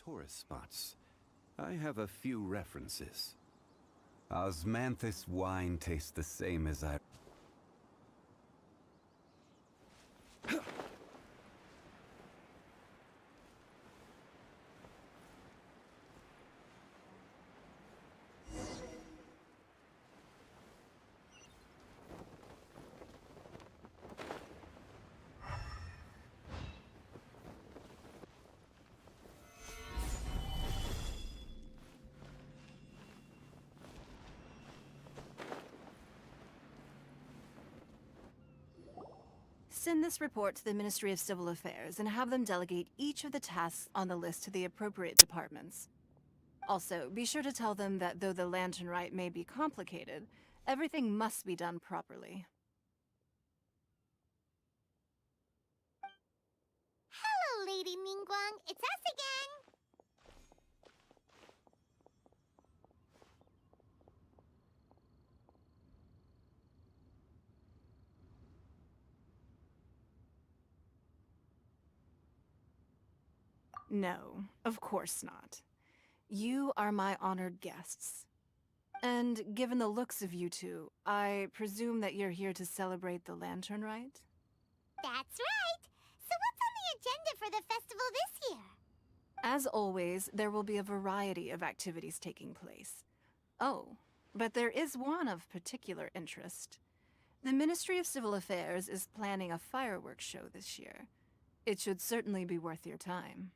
tourist spots. I have a few references. Osmanthus wine tastes the same as I... Send this report to the Ministry of Civil Affairs and have them delegate each of the tasks on the list to the appropriate departments. Also, be sure to tell them that though the lantern rite may be complicated, everything must be done properly. Hello, Lady Mingguang. It's us again. No, of course not. You are my honored guests. And given the looks of you two, I presume that you're here to celebrate the lantern rite? That's right. So what's on the agenda for the festival this year? As always, there will be a variety of activities taking place. Oh, but there is one of particular interest. The Ministry of Civil Affairs is planning a fireworks show this year. It should certainly be worth your time.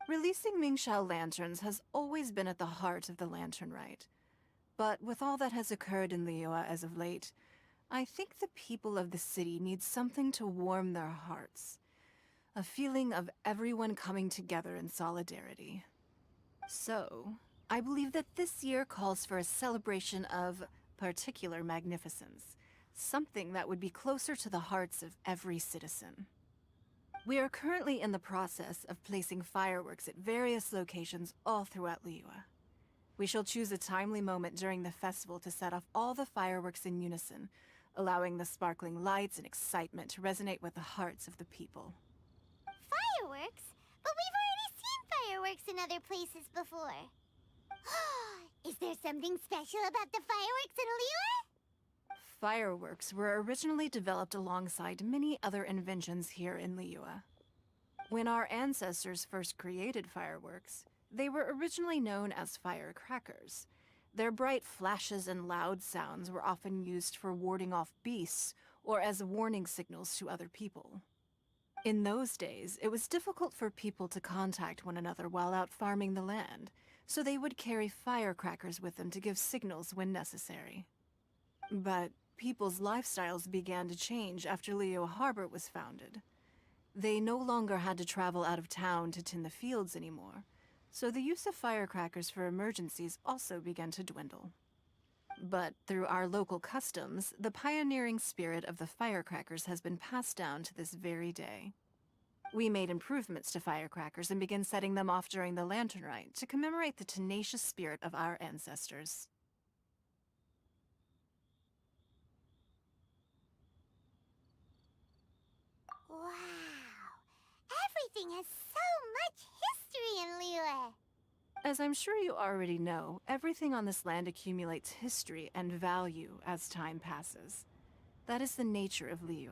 Releasing Mingxiao lanterns has always been at the heart of the lantern rite. But with all that has occurred in Liyue as of late, I think the people of the city need something to warm their hearts. A feeling of everyone coming together in solidarity. So, I believe that this year calls for a celebration of particular magnificence. Something that would be closer to the hearts of every citizen. We are currently in the process of placing fireworks at various locations all throughout Liyue. We shall choose a timely moment during the festival to set off all the fireworks in unison, allowing the sparkling lights and excitement to resonate with the hearts of the people. Fireworks? But we've already seen fireworks in other places before. Is there something special about the fireworks in Liyue? Fireworks were originally developed alongside many other inventions here in Liyue. When our ancestors first created fireworks, they were originally known as firecrackers. Their bright flashes and loud sounds were often used for warding off beasts or as warning signals to other people. In those days, it was difficult for people to contact one another while out farming the land, so they would carry firecrackers with them to give signals when necessary. But people's lifestyles began to change after Liyue Harbor was founded. They no longer had to travel out of town to tend the fields anymore, so the use of firecrackers for emergencies also began to dwindle. But through our local customs, the pioneering spirit of the firecrackers has been passed down to this very day. We made improvements to firecrackers and began setting them off during the lantern rite to commemorate the tenacious spirit of our ancestors. Wow! Everything has so much history in Liyue! As I'm sure you already know, everything on this land accumulates history and value as time passes. That is the nature of Liyue.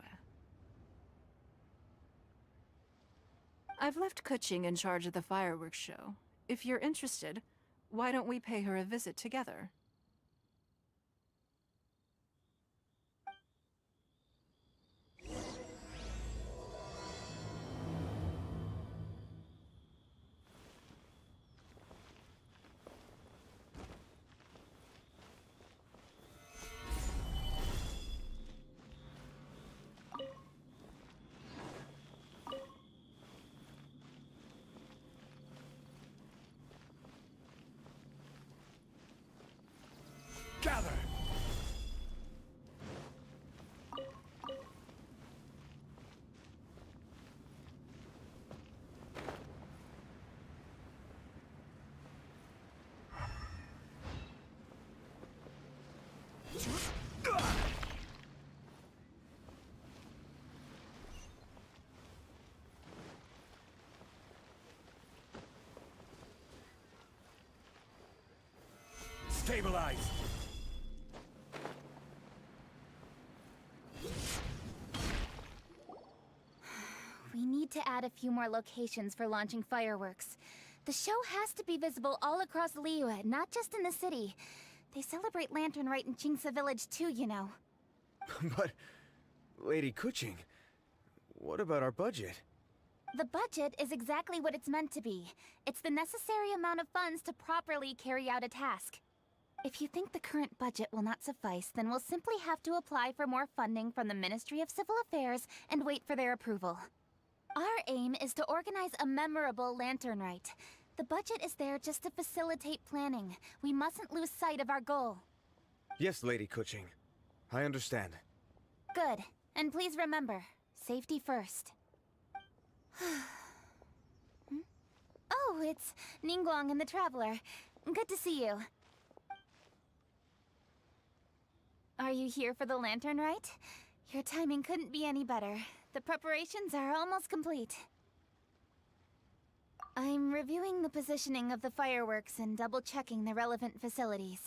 I've left Kuching in charge of the fireworks show. If you're interested, why don't we pay her a visit together? Gather! Stabilize! We need to add a few more locations for launching fireworks. The show has to be visible all across Liyue, not just in the city. They celebrate Lantern Rite in Jingsa Village too, you know. But, Lady Kuching, what about our budget? The budget is exactly what it's meant to be. It's the necessary amount of funds to properly carry out a task. If you think the current budget will not suffice, then we'll simply have to apply for more funding from the Ministry of Civil Affairs and wait for their approval. Our aim is to organize a memorable Lantern Rite. The budget is there just to facilitate planning. We mustn't lose sight of our goal. Yes, Lady Kuching. I understand. Good. And please remember, safety first. Oh, it's Ningguang and the Traveler. Good to see you. Are you here for the Lantern Rite? Your timing couldn't be any better. The preparations are almost complete. I'm reviewing the positioning of the fireworks and double-checking the relevant facilities.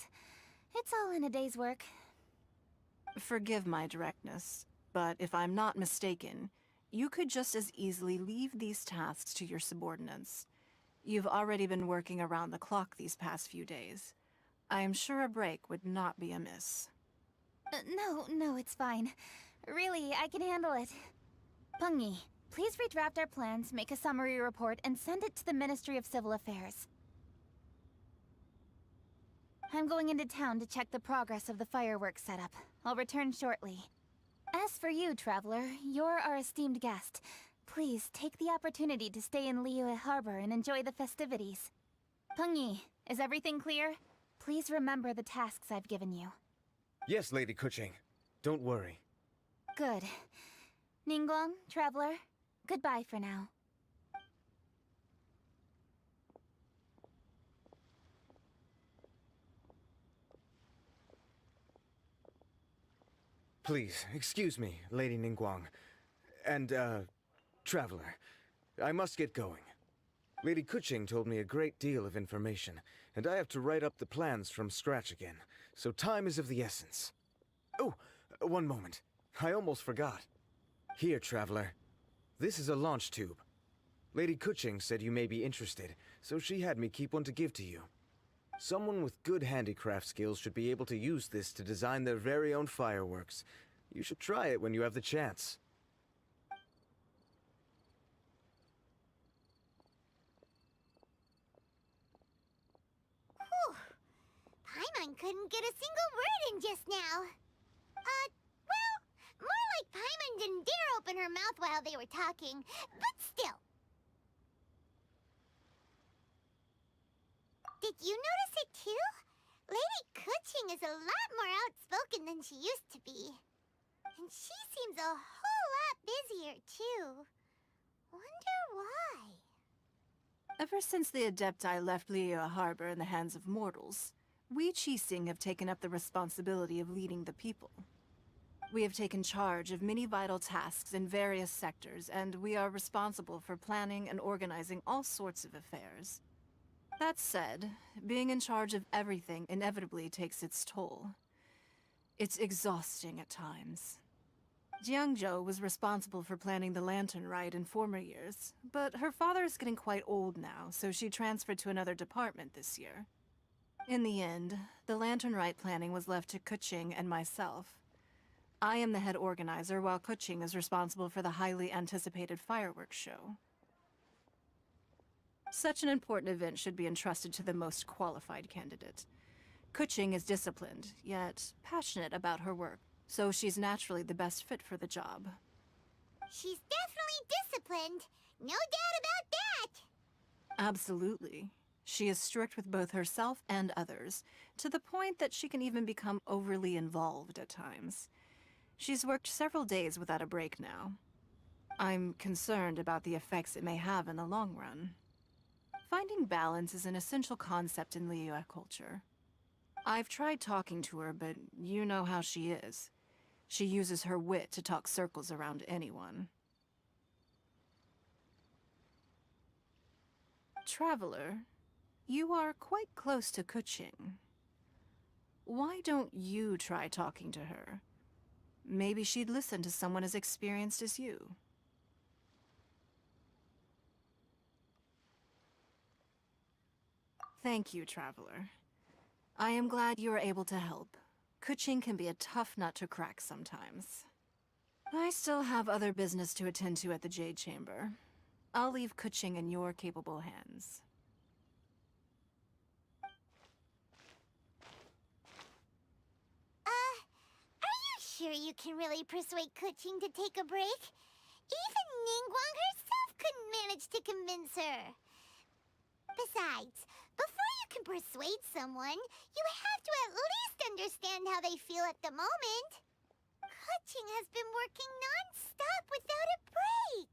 It's all in a day's work. Forgive my directness, but if I'm not mistaken, you could just as easily leave these tasks to your subordinates. You've already been working around the clock these past few days. I am sure a break would not be amiss. No, it's fine. Really, I can handle it. Pengyi, please redraft our plans, make a summary report, and send it to the Ministry of Civil Affairs. I'm going into town to check the progress of the fireworks setup. I'll return shortly. As for you, Traveler, you're our esteemed guest. Please take the opportunity to stay in Liyue Harbor and enjoy the festivities. Pengyi, is everything clear? Please remember the tasks I've given you. Yes, Lady Kuching. Don't worry. Good. Ningguang, Traveler, goodbye for now. Please, excuse me, Lady Ningguang. And, Traveler. I must get going. Lady Kuching told me a great deal of information, and I have to write up the plans from scratch again, so time is of the essence. Oh, one moment. I almost forgot. Here, Traveler. This is a launch tube. Lady Kuching said you may be interested, so she had me keep one to give to you. Someone with good handicraft skills should be able to use this to design their very own fireworks. You should try it when you have the chance. Whew. Paimon couldn't get a single word in just now. Well, more like Paimon didn't dare open her mouth while they were talking, but still. Did you notice it too? Lady Kuching is a lot more outspoken than she used to be. And she seems a whole lot busier too. Wonder why? Ever since the Adepti left Liyue Harbor in the hands of mortals, we Qixing have taken up the responsibility of leading the people. We have taken charge of many vital tasks in various sectors, and we are responsible for planning and organizing all sorts of affairs. That said, being in charge of everything inevitably takes its toll. It's exhausting at times. Jiangzhou was responsible for planning the Lantern Rite in former years, but her father is getting quite old now, so she transferred to another department this year. In the end, the Lantern Rite planning was left to Kuching and myself. I am the head organizer, while Kuching is responsible for the highly anticipated fireworks show. Such an important event should be entrusted to the most qualified candidate. Kuching is disciplined, yet passionate about her work, so she's naturally the best fit for the job. She's definitely disciplined. No doubt about that. Absolutely. She is strict with both herself and others, to the point that she can even become overly involved at times. She's worked several days without a break now. I'm concerned about the effects it may have in the long run. Finding balance is an essential concept in Liyue culture. I've tried talking to her, but you know how she is. She uses her wit to talk circles around anyone. Traveler, you are quite close to Kuching. Why don't you try talking to her? Maybe she'd listen to someone as experienced as you. Thank you, Traveler. I am glad you are able to help. Kuching can be a tough nut to crack sometimes. I still have other business to attend to at the Jade Chamber. I'll leave Kuching in your capable hands. Are you sure you can really persuade Kuching to take a break? Even Ningguang herself couldn't manage to convince her. Besides, before you can persuade someone, you have to at least understand how they feel at the moment. Kuching has been working non-stop without a break.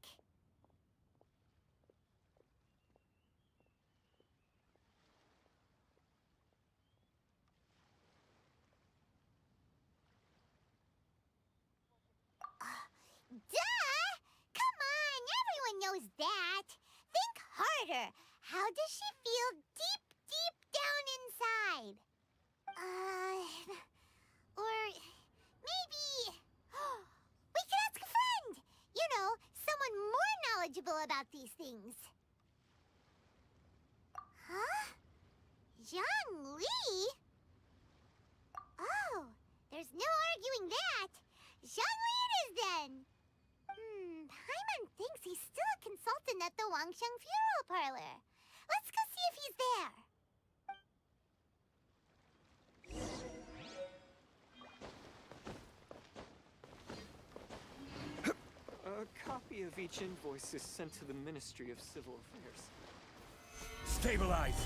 Duh! Come on, everyone knows that. Think harder. How does she feel deep, deep down inside? Or maybe we could ask a friend. You know, someone more knowledgeable about these things. Huh? Zhang Li? Oh, there's no arguing that. Zhang Li it is then. Paimon thinks he's still a consultant at the Wangsheng Funeral Parlor. Let's go see if he's there. A copy of each invoice is sent to the Ministry of Civil Affairs. Stabilize!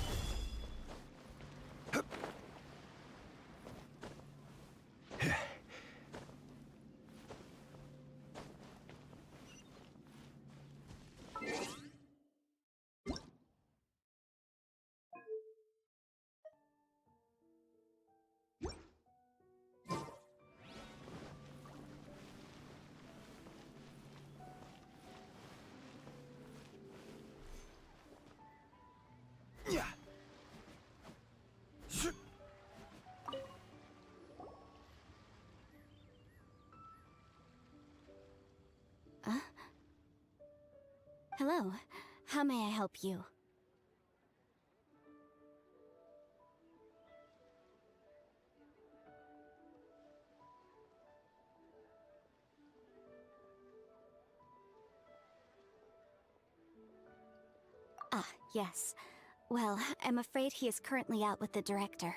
Hello. How may I help you? Ah, yes. Well, I'm afraid he is currently out with the director.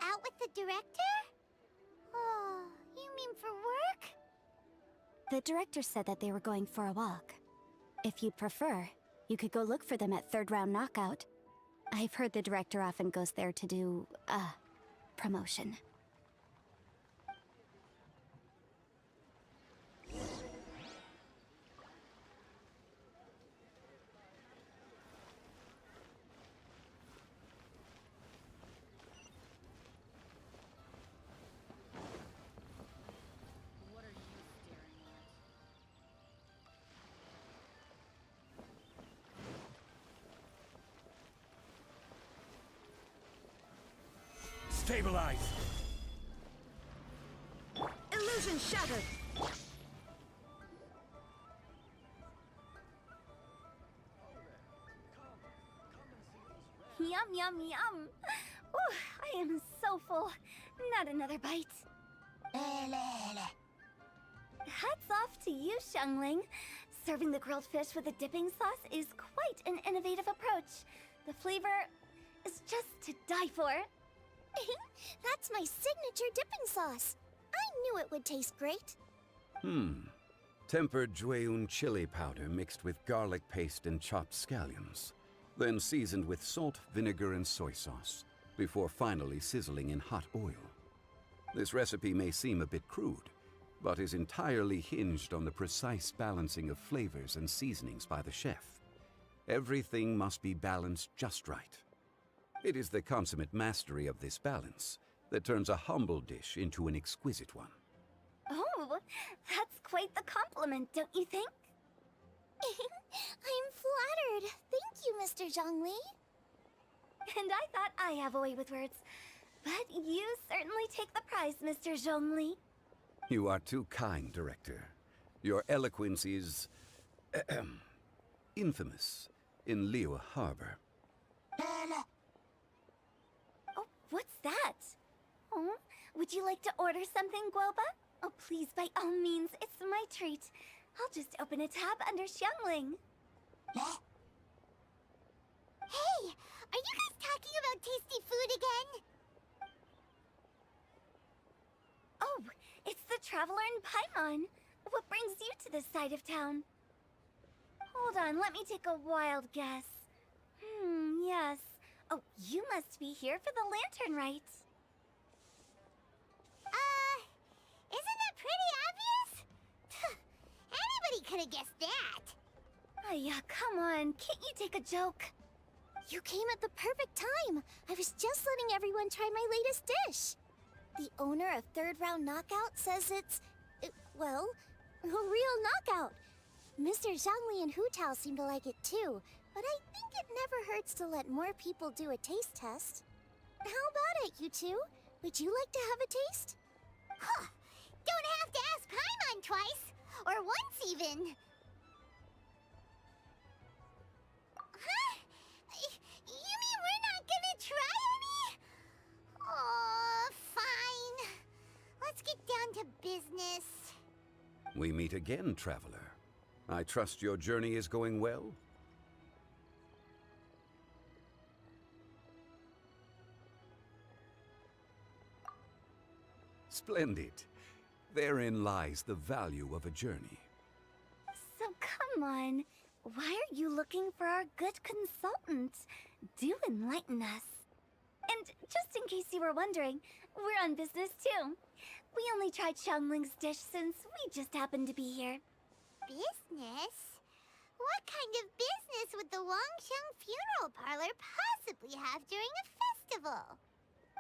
Out with the director? Oh, you mean for work? The director said that they were going for a walk. If you'd prefer, you could go look for them at third round knockout. I've heard the director often goes there to do, promotion. Stabilize! Illusion shattered! Yum, yum, yum! Ooh, I am so full. Not another bite. Hats off to you, Xiangling. Serving the grilled fish with a dipping sauce is quite an innovative approach. The flavor is just to die for. That's my signature dipping sauce. I knew it would taste great. Tempered Jueyun chili powder mixed with garlic paste and chopped scallions. Then seasoned with salt, vinegar, and soy sauce, before finally sizzling in hot oil. This recipe may seem a bit crude, but is entirely hinged on the precise balancing of flavors and seasonings by the chef. Everything must be balanced just right. It is the consummate mastery of this balance that turns a humble dish into an exquisite one. Oh, that's quite the compliment, don't you think? I'm flattered. Thank you, Mr. Zhangli. And I thought I have a way with words. But you certainly take the prize, Mr. Zhongli. You are too kind, Director. Your eloquence is infamous in Liyue Harbor. Oh, what's that? Oh, would you like to order something, Guoba? Oh, please, by all means, it's my treat. I'll just open a tab under Xiangling. Hey, are you guys talking about tasty food again? Oh, it's the Traveler in Paimon. What brings you to this side of town? Hold on, let me take a wild guess. Yes. Oh, you must be here for the lantern rites. Isn't that pretty obvious? Anybody could have guessed that. Oh, yeah, come on. Can't you take a joke? You came at the perfect time. I was just letting everyone try my latest dish. The owner of Third Round Knockout says well, a real knockout. Mr. Zhangli and Hu Tao seem to like it too, but I think it never hurts to let more people do a taste test. How about it, you two? Would you like to have a taste? Huh. Don't have to ask Paimon twice. Or once even. Huh? You mean we're not gonna try any? Oh, fine. Let's get down to business. We meet again, Traveler. I trust your journey is going well? Splendid. Therein lies the value of a journey. So come on. Why are you looking for our good consultant? Do enlighten us. And just in case you were wondering, we're on business too. We only tried Xiangling's dish since we just happened to be here. Business? What kind of business would the Wangxiang Funeral Parlor possibly have during a festival?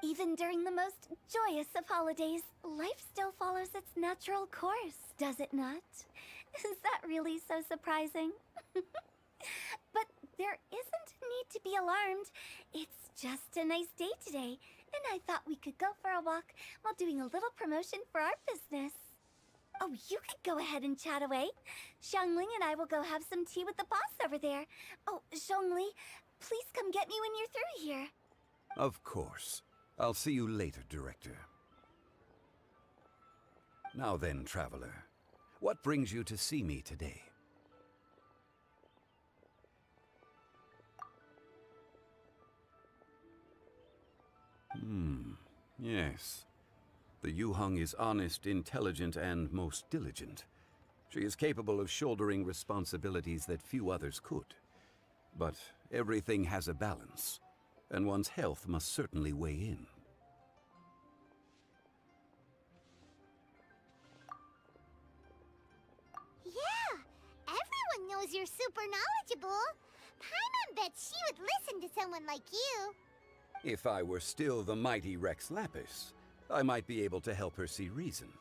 Even during the most joyous of holidays, life still follows its natural course, does it not? Is that really so surprising? But there isn't need to be alarmed. It's just a nice day today, and I thought we could go for a walk while doing a little promotion for our business. Oh, you could go ahead and chat away. Xiangling and I will go have some tea with the boss over there. Oh, Zhongli, please come get me when you're through here. Of course. I'll see you later, Director. Now then, Traveler, what brings you to see me today? Yes. The Yuheng is honest, intelligent, and most diligent. She is capable of shouldering responsibilities that few others could. But everything has a balance, and one's health must certainly weigh in. Yeah, everyone knows you're super knowledgeable. Paimon bets she would listen to someone like you. If I were still the mighty Rex Lapis, I might be able to help her see reason.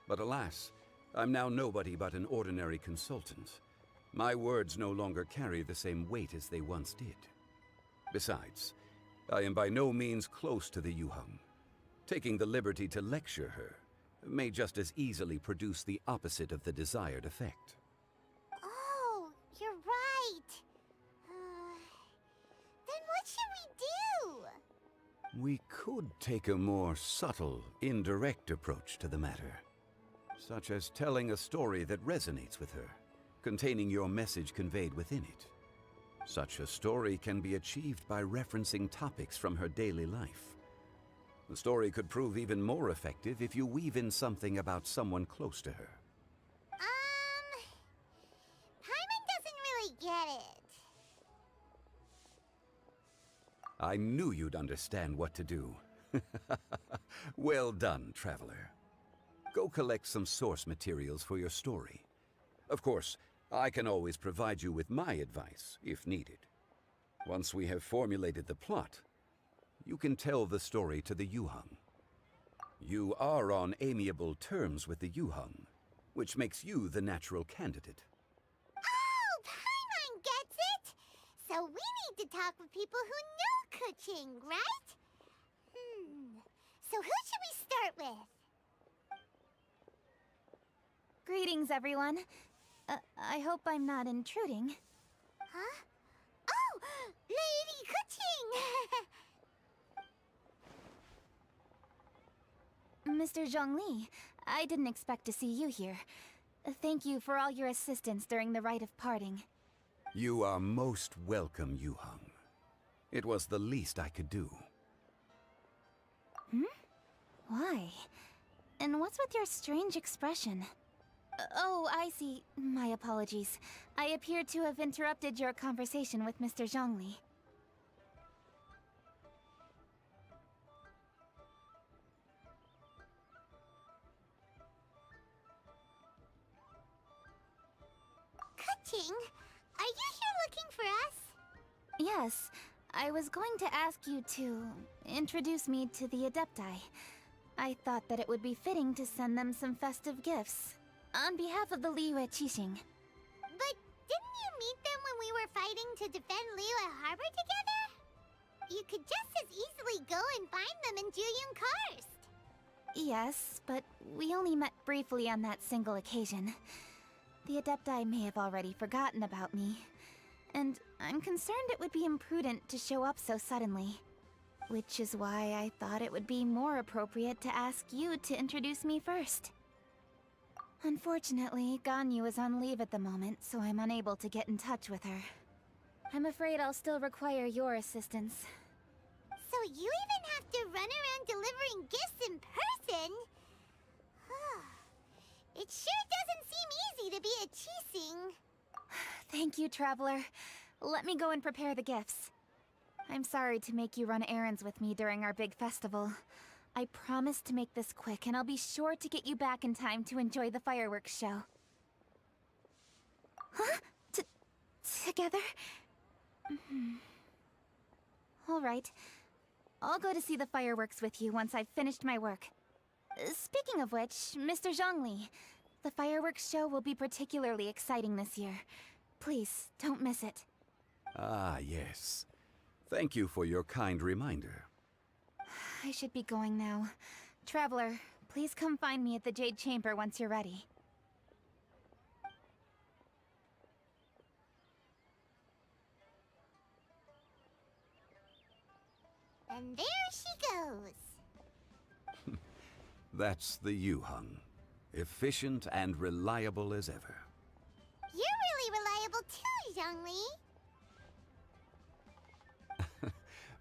But alas, I'm now nobody but an ordinary consultant. My words no longer carry the same weight as they once did. Besides, I am by no means close to the Yuheng. Taking the liberty to lecture her may just as easily produce the opposite of the desired effect. Oh, you're right. Then what should we do? We could take a more subtle, indirect approach to the matter, such as telling a story that resonates with her, containing your message conveyed within it. Such a story can be achieved by referencing topics from her daily life. The story could prove even more effective if you weave in something about someone close to her. Paimon doesn't really get it. I knew you'd understand what to do. Well done, Traveler. Go collect some source materials for your story. Of course, I can always provide you with my advice, if needed. Once we have formulated the plot, you can tell the story to the Yuheng. You are on amiable terms with the Yuheng, which makes you the natural candidate. Oh, Paimon gets it! So we need to talk with people who know Kuching, right? So who should we start with? Greetings, everyone. I hope I'm not intruding. Huh? Oh! Lady Kuching! Mr. Zhongli, I didn't expect to see you here. Thank you for all your assistance during the rite of parting. You are most welcome, Yuheng. It was the least I could do. Why? And what's with your strange expression? Oh, I see. My apologies. I appear to have interrupted your conversation with Mr. Zhongli. Kuching, are you here looking for us? Yes, I was going to ask you to introduce me to the Adepti. I thought that it would be fitting to send them some festive gifts. On behalf of the Liyue Qixing. But didn't you meet them when we were fighting to defend Liyue Harbor together? You could just as easily go and find them in Juyun Karst. Yes, but we only met briefly on that single occasion. The Adepti may have already forgotten about me. And I'm concerned it would be imprudent to show up so suddenly. Which is why I thought it would be more appropriate to ask you to introduce me first. Unfortunately, Ganyu is on leave at the moment, so I'm unable to get in touch with her. I'm afraid I'll still require your assistance. So you even have to run around delivering gifts in person? It sure doesn't seem easy to be a Qixing. Thank you, Traveler. Let me go and prepare the gifts. I'm sorry to make you run errands with me during our big festival. I promise to make this quick, and I'll be sure to get you back in time to enjoy the fireworks show. Huh? Together? All right. I'll go to see the fireworks with you once I've finished my work. Speaking of which, Mr. Zhongli, the fireworks show will be particularly exciting this year. Please, don't miss it. Ah, yes. Thank you for your kind reminder. I should be going now. Traveler, please come find me at the Jade Chamber once you're ready. And there she goes. That's the Yuheng. Efficient and reliable as ever. You're really reliable too, Zhongli.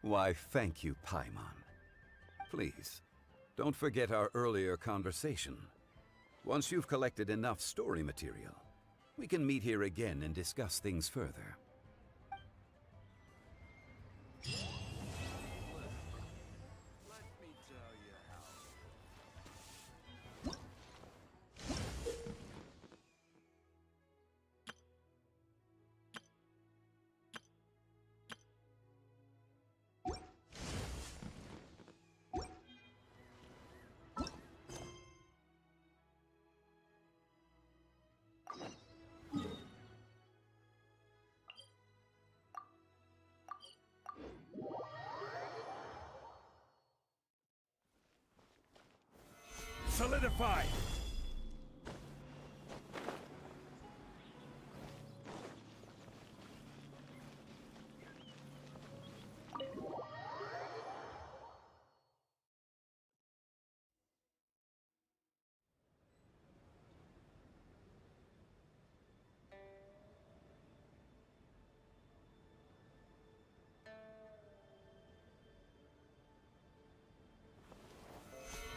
Why, thank you, Paimon. Please, don't forget our earlier conversation. Once you've collected enough story material, we can meet here again and discuss things further. Solidify!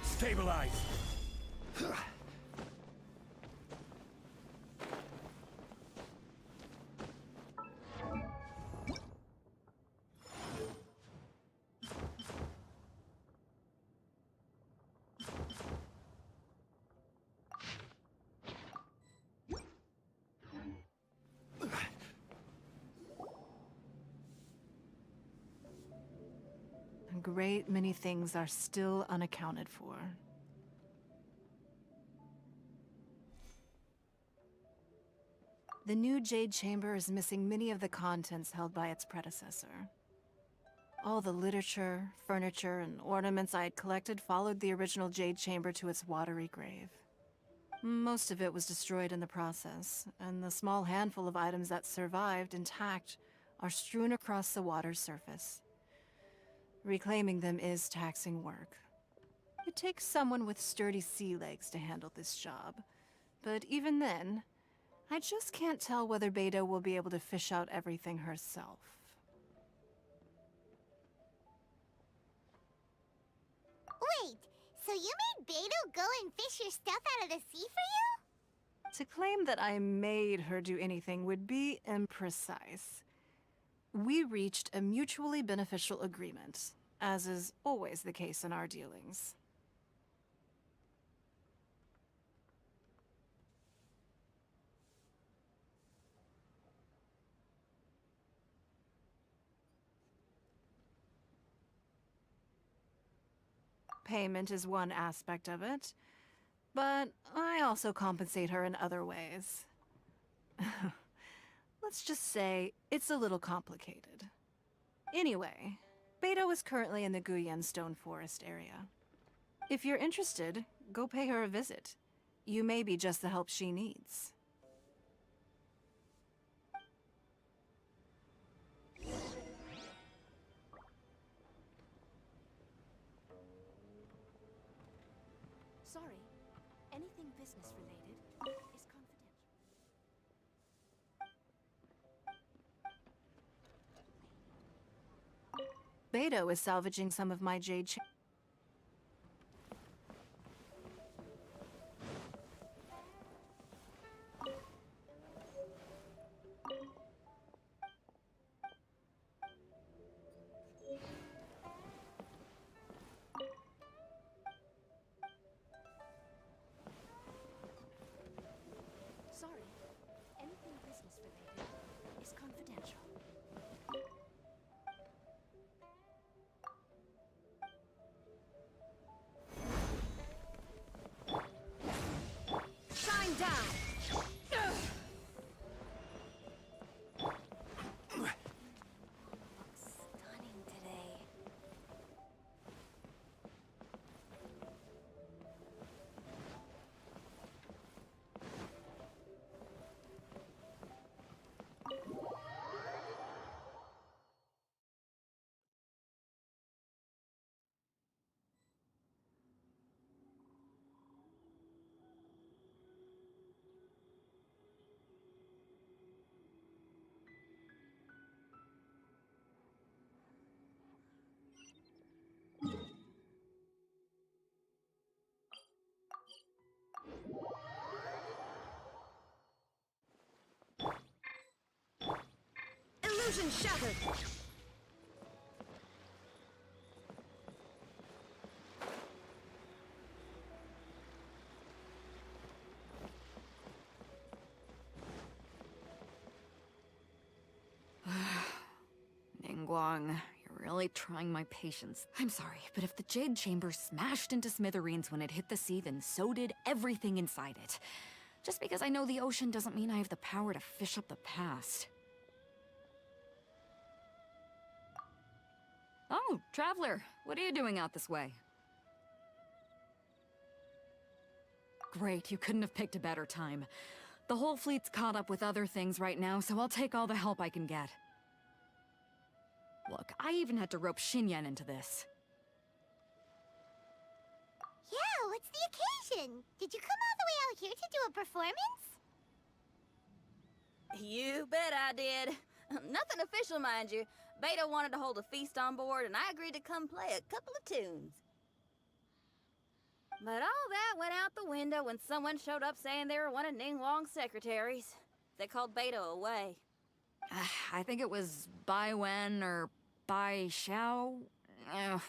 Stabilize! A great many things are still unaccounted for. The new Jade Chamber is missing many of the contents held by its predecessor. All the literature, furniture, and ornaments I had collected followed the original Jade Chamber to its watery grave. Most of it was destroyed in the process, and the small handful of items that survived intact are strewn across the water's surface. Reclaiming them is taxing work. It takes someone with sturdy sea legs to handle this job, but even then, I just can't tell whether Beto will be able to fish out everything herself. Wait, so you made Beto go and fish your stuff out of the sea for you? To claim that I made her do anything would be imprecise. We reached a mutually beneficial agreement, as is always the case in our dealings. Payment is one aspect of it, but I also compensate her in other ways. Let's just say it's a little complicated. Anyway, Beto is currently in the Guyan Stone Forest area. If you're interested, go pay her a visit. You may be just the help she needs. Sorry, anything business related is confidential. Beto is salvaging some of my jade Sorry, anything business related is confidential. Shine down! Looks stunning today. Illusion shattered! Ningguang, you're really trying my patience. I'm sorry, but if the Jade Chamber smashed into smithereens when it hit the sea, then so did everything inside it. Just because I know the ocean doesn't mean I have the power to fish up the past. Oh, Traveler, what are you doing out this way? Great, you couldn't have picked a better time. The whole fleet's caught up with other things right now, so I'll take all the help I can get. Look, I even had to rope Xinyan into this. Yeah, what's the occasion? Did you come all the way out here to do a performance? You bet I did. Nothing official, mind you. Beto wanted to hold a feast on board, and I agreed to come play a couple of tunes. But all that went out the window when someone showed up saying they were one of Ningguang's secretaries. They called Beto away. I think it was Bai Wen or Bai Xiao.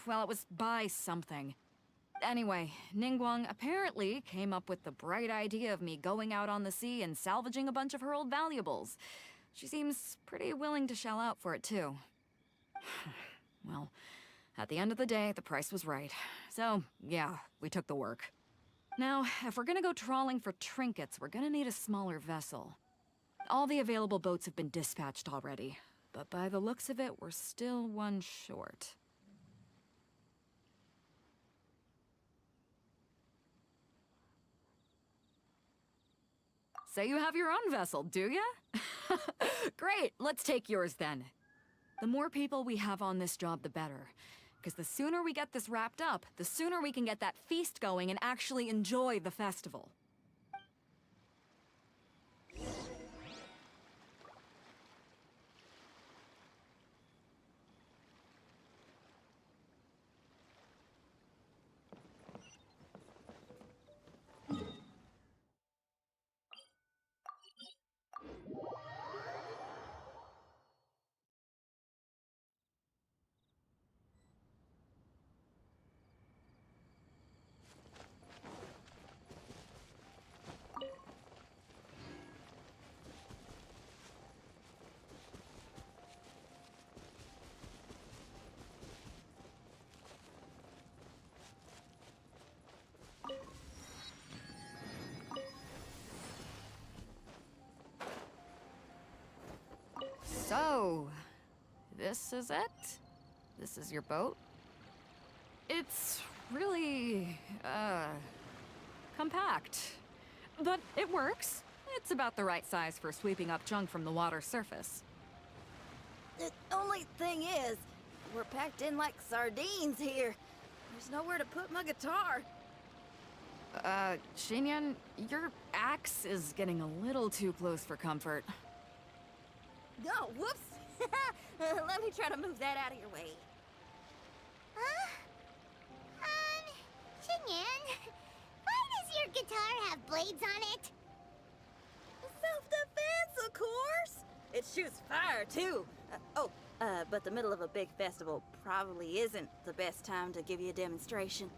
Well, it was Bai something. Anyway, Ningguang apparently came up with the bright idea of me going out on the sea and salvaging a bunch of her old valuables. She seems pretty willing to shell out for it, too. Well, at the end of the day, the price was right. So, yeah, we took the work. Now, if we're gonna go trawling for trinkets, we're gonna need a smaller vessel. All the available boats have been dispatched already. But by the looks of it, we're still one short. So you have your own vessel, do ya? Great, let's take yours then. The more people we have on this job, the better. Because the sooner we get this wrapped up, the sooner we can get that feast going and actually enjoy the festival. So, this is it? This is your boat? It's really, compact. But it works. It's about the right size for sweeping up junk from the water's surface. The only thing is, we're packed in like sardines here. There's nowhere to put my guitar. Xinyan, your axe is getting a little too close for comfort. Oh, whoops! Let me try to move that out of your way. Xinyan, why does your guitar have blades on it? Self-defense, of course! It shoots fire, too. But the middle of a big festival probably isn't the best time to give you a demonstration.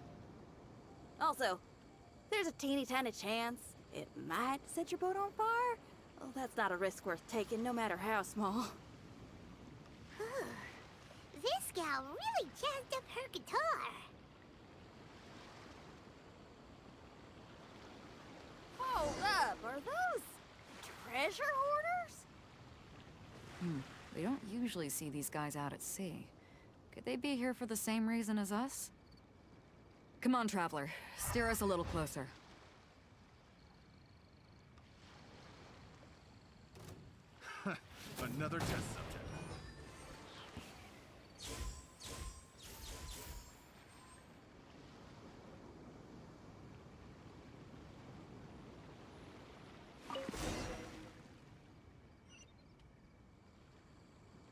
Also, there's a teeny tiny chance it might set your boat on fire. Well, that's not a risk worth taking, no matter how small. This gal really jazzed up her guitar. Hold up, are those treasure hoarders? We don't usually see these guys out at sea. Could they be here for the same reason as us? Come on, Traveler. Steer us a little closer. Another test subject.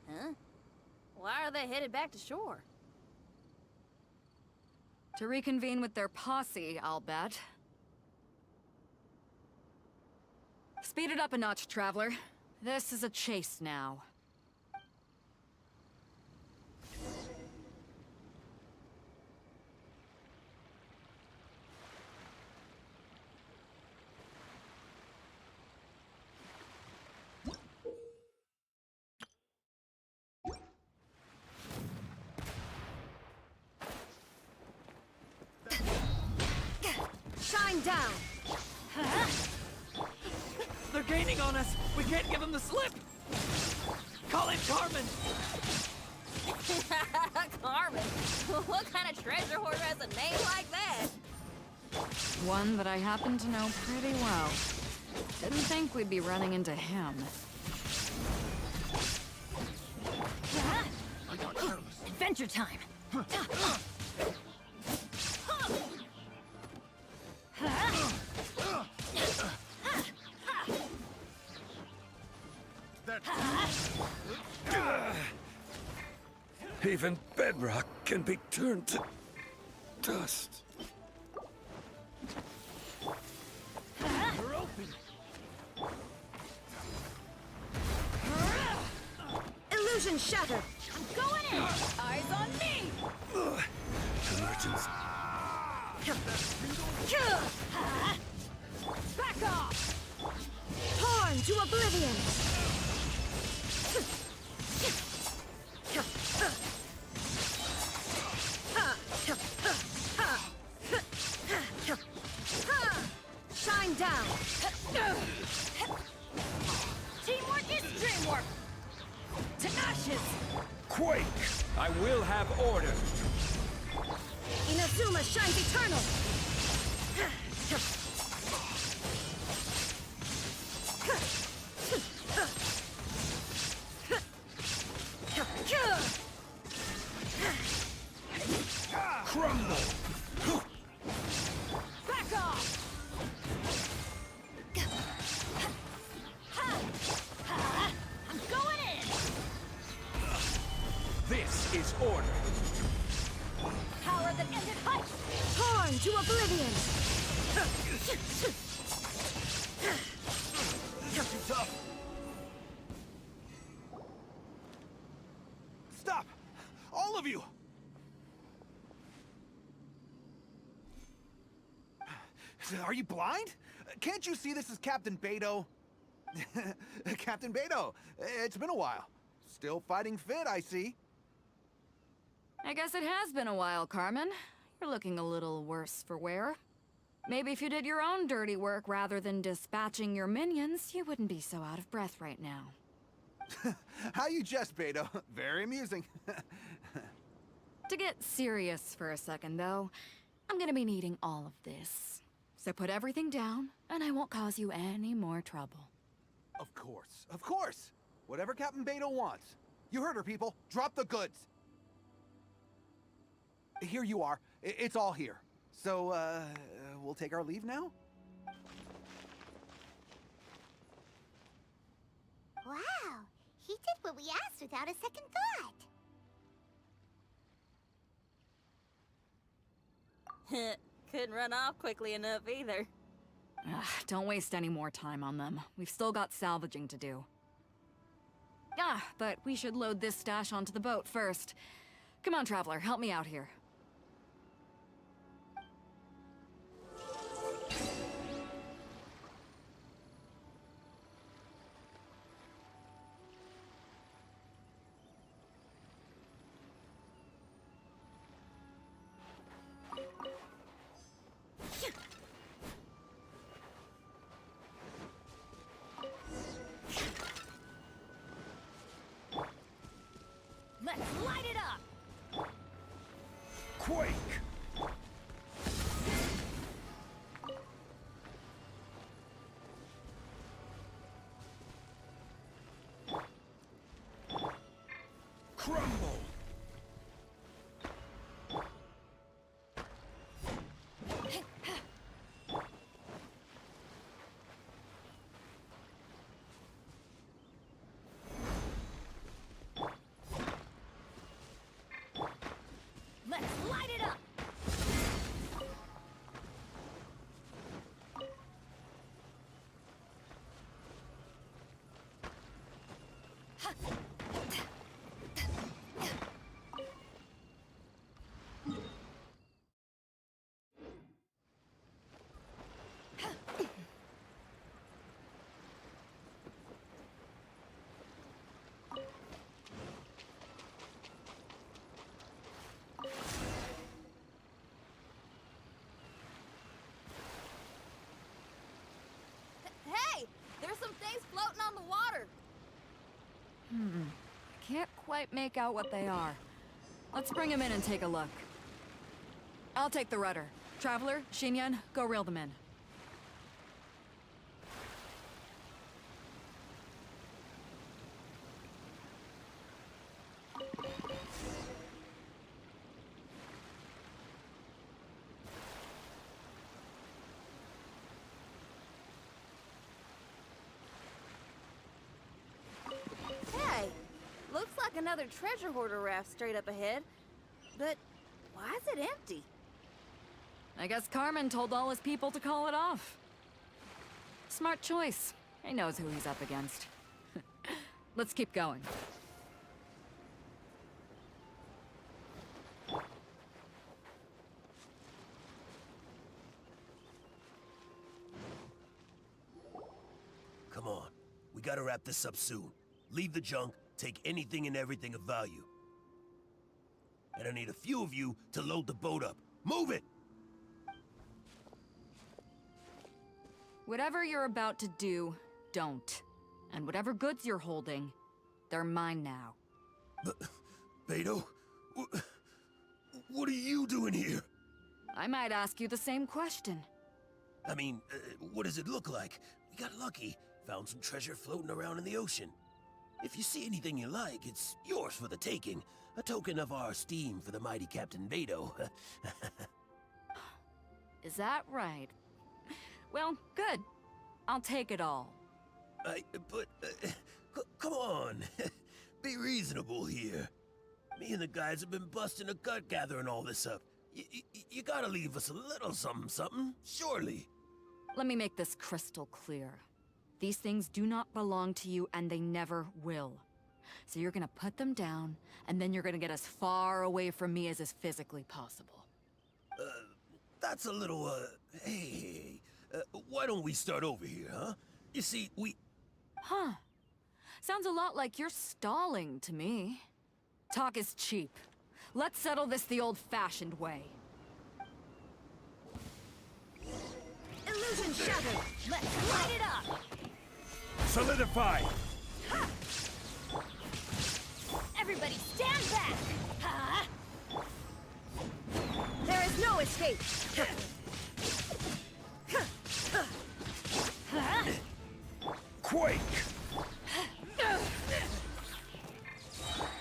Huh? Why are they headed back to shore? To reconvene with their posse, I'll bet. Speed it up a notch, Traveler. This is a chase now. Shine down! They're gaining on us! We can't give them the slip! Call it Carmen! Carmen? What kind of treasure hoarder has a name like that? One that I happen to know pretty well. Didn't think we'd be running into him. Adventure time! Even bedrock can be turned to dust. We're open! Illusion shattered! I'm going in! Eyes on me! Emergency. Back off! Torn to oblivion! Shine down! Teamwork is dreamwork! To ash Quake! I will have order! Inazuma shines eternal! Crumble! Back off! I'm going in! This is order! Power that ended height! Torn to oblivion! You're too tough! Stop! All of you! Are you blind? Can't you see this is Captain Beto? Captain Beto, it's been a while. Still fighting fit, I see. I guess it has been a while, Carmen. You're looking a little worse for wear. Maybe if you did your own dirty work rather than dispatching your minions, you wouldn't be so out of breath right now. How you jest, Beto. Very amusing. To get serious for a second, though, I'm gonna be needing all of this. So put everything down, and I won't cause you any more trouble. Of course, of course. Whatever Captain Beto wants. You heard her, people. Drop the goods. Here you are. It's all here. So, we'll take our leave now? Wow, he did what we asked without a second thought. Couldn't run off quickly enough either. Ugh, don't waste any more time on them. We've still got salvaging to do. Ah, but we should load this stash onto the boat first. Come on, Traveler, help me out here. Let's light it up! Quake! Crumble! Let's light it up! Hey! There's some things floating on the water! Can't quite make out what they are. Let's bring them in and take a look. I'll take the rudder. Traveler, Xinyan, go reel them in. Hey! Looks like another treasure hoarder raft straight up ahead. But why is it empty? I guess Carmen told all his people to call it off. Smart choice. He knows who he's up against. Let's keep going. Come on. We gotta wrap this up soon. Leave the junk, take anything and everything of value. And I need a few of you to load the boat up. Move it! Whatever you're about to do, don't. And whatever goods you're holding, they're mine now. Beto? What are you doing here? I might ask you the same question. I mean, what does it look like? We got lucky. Found some treasure floating around in the ocean. If you see anything you like, it's yours for the taking. A token of our esteem for the mighty Captain Beto. Is that right? Well, good. I'll take it all. Come on. Be reasonable here. Me and the guys have been busting a gut gathering all this up. You gotta leave us a little something, surely. Let me make this crystal clear. These things do not belong to you, and they never will. So you're gonna put them down, and then you're gonna get as far away from me as is physically possible. That's a little, hey, why don't we start over here, huh? You see, Huh. Sounds a lot like you're stalling to me. Talk is cheap. Let's settle this the old-fashioned way. Illusion shattered! Let's light it up! Solidify! Ha! Everybody stand back! Ha! There is no escape! Quake!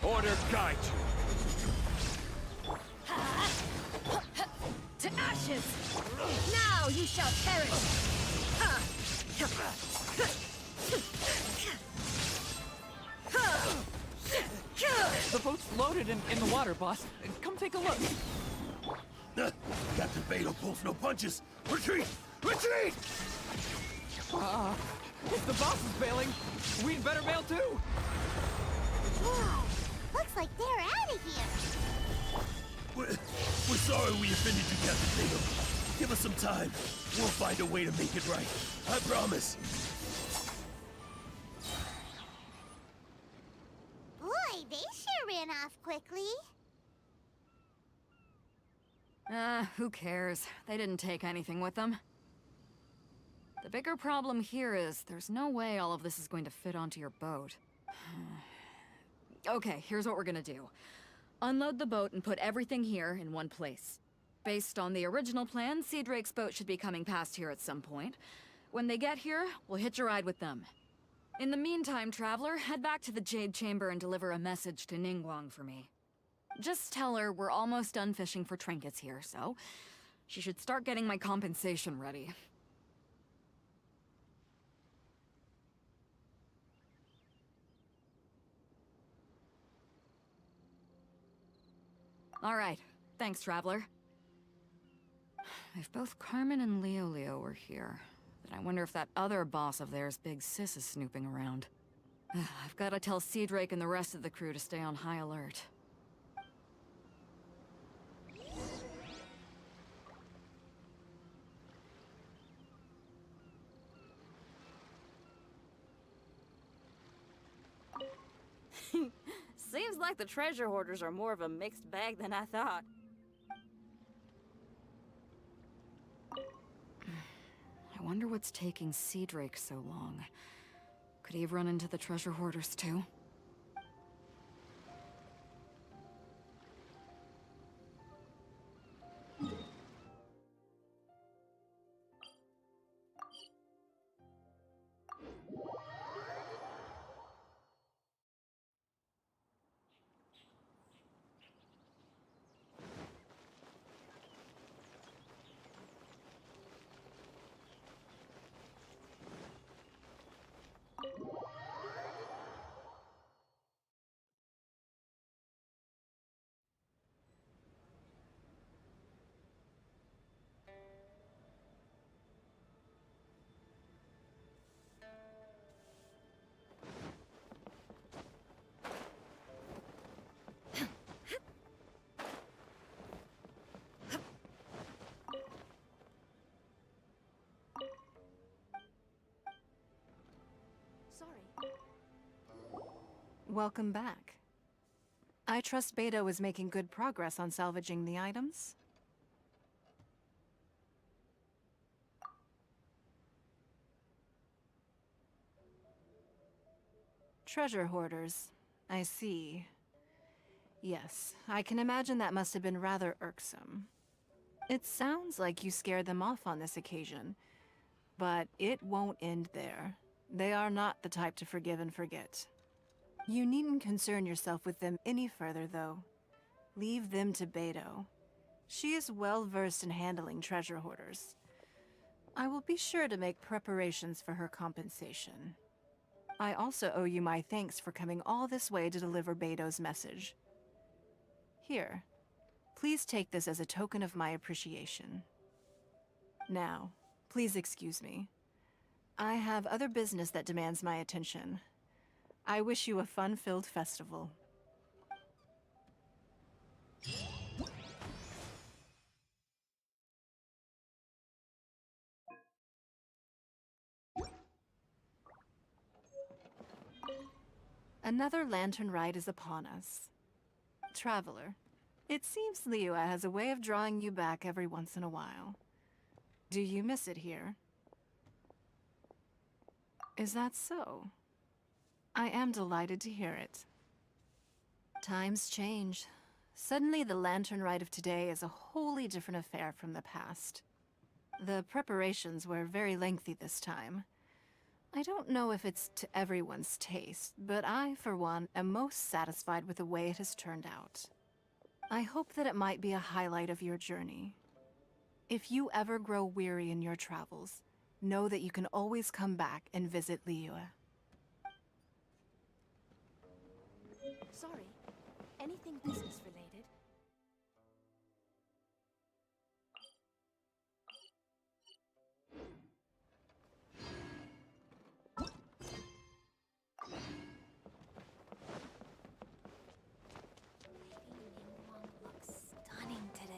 Order guide you! To ashes! Now you shall perish! The boat's loaded in the water, boss. Come take a look. Captain Beto pulls no punches. Retreat! Retreat! If the boss is bailing, we'd better bail too. Wow, looks like they're out of here. We're sorry we offended you, Captain Beto. Give us some time. We'll find a way to make it right. I promise. Boy, they sure ran off quickly. Who cares? They didn't take anything with them. The bigger problem here is there's no way all of this is going to fit onto your boat. Okay, here's what we're gonna do. Unload the boat and put everything here in one place. Based on the original plan, Sea Drake's boat should be coming past here at some point. When they get here, we'll hitch a ride with them. In the meantime, Traveler, head back to the Jade Chamber and deliver a message to Ningguang for me. Just tell her we're almost done fishing for trinkets here, so she should start getting my compensation ready. All right. Thanks, Traveler. If both Carmen and Leo were here, then I wonder if that other boss of theirs, Big Sis, is snooping around. I've got to tell Sea Drake and the rest of the crew to stay on high alert. Seems like the treasure hoarders are more of a mixed bag than I thought. I wonder what's taking Sea Drake so long. Could he have run into the treasure hoarders too? Welcome back. I trust Beto is making good progress on salvaging the items. Treasure hoarders, I see. Yes, I can imagine that must have been rather irksome. It sounds like you scared them off on this occasion, but it won't end there. They are not the type to forgive and forget. You needn't concern yourself with them any further, though. Leave them to Beidou. She is well versed in handling treasure hoarders. I will be sure to make preparations for her compensation. I also owe you my thanks for coming all this way to deliver Beidou's message. Here, please take this as a token of my appreciation. Now, please excuse me. I have other business that demands my attention. I wish you a fun-filled festival. Another lantern ride is upon us. Traveler, it seems Liyue has a way of drawing you back every once in a while. Do you miss it here? Is that so? I am delighted to hear it. Times change. Suddenly the lantern ride of today is a wholly different affair from the past. The preparations were very lengthy this time. I don't know if it's to everyone's taste, but I, for one, am most satisfied with the way it has turned out. I hope that it might be a highlight of your journey. If you ever grow weary in your travels, know that you can always come back and visit Liyue. Sorry, anything business related? Lady Ningguang looks stunning today.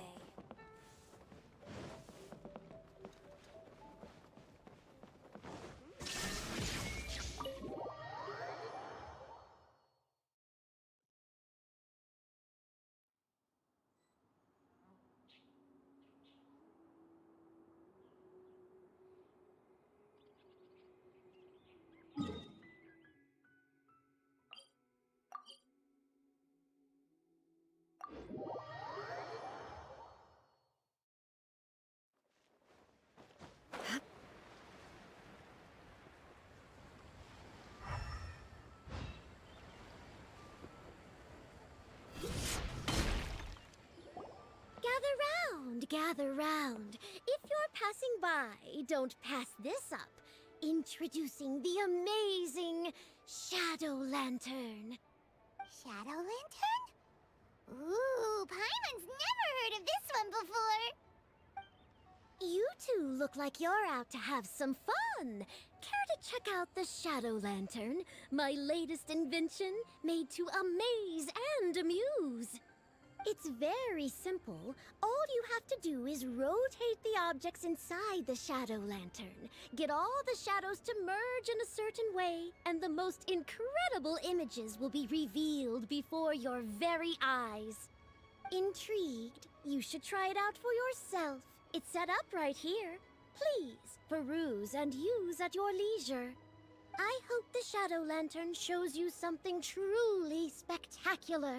Gather round. If you're passing by, don't pass this up. Introducing the amazing Shadow Lantern. Shadow Lantern? Ooh, Paimon's never heard of this one before. You two look like you're out to have some fun. Care to check out the Shadow Lantern, my latest invention made to amaze and amuse? It's very simple. All you have to do is rotate the objects inside the Shadow Lantern, get all the shadows to merge in a certain way, and the most incredible images will be revealed before your very eyes. Intrigued? You should try it out for yourself. It's set up right here. Please, peruse and use at your leisure. I hope the Shadow Lantern shows you something truly spectacular.